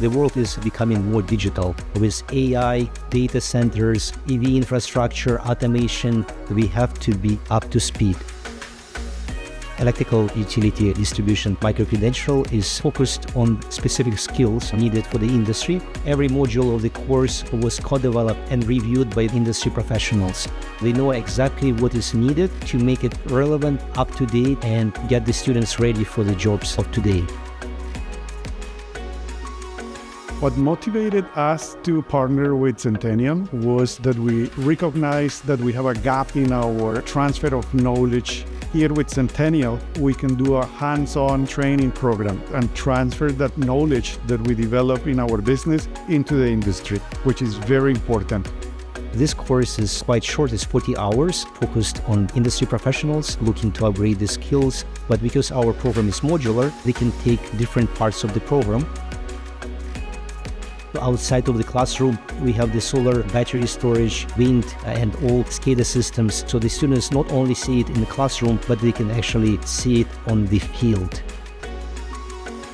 The world is becoming more digital. With AI, data centers, EV infrastructure, automation, we have to be up to speed. Electrical utility distribution Micro-Credential is focused on specific skills needed for the industry. Every module of the course was co-developed and reviewed by industry professionals. They know exactly what is needed to make it relevant, up to date, and get the students ready for the jobs of today. What motivated us to partner with Centennial was that we recognized that we have a gap in our transfer of knowledge. Here with Centennial, we can do a hands-on training program and transfer that knowledge that we develop in our business into the industry, which is very important. This course is quite short, it's 40 hours, focused on industry professionals looking to upgrade the skills. But because our program is modular, they can take different parts of the program. Outside of the classroom, we have the solar battery storage, wind, and all SCADA systems. So the students not only see it in the classroom, but they can actually see it on the field.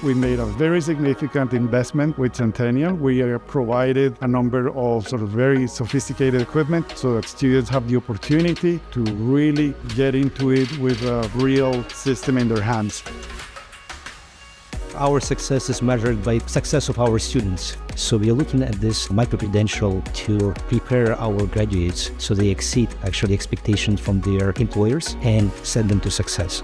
We made a very significant investment with Centennial. We are provided a number of very sophisticated equipment so that students have the opportunity to really get into it with a real system in their hands. Our success is measured by success of our students. So we are looking at this Micro-Credential to prepare our graduates so they exceed actually expectations from their employers and send them to success.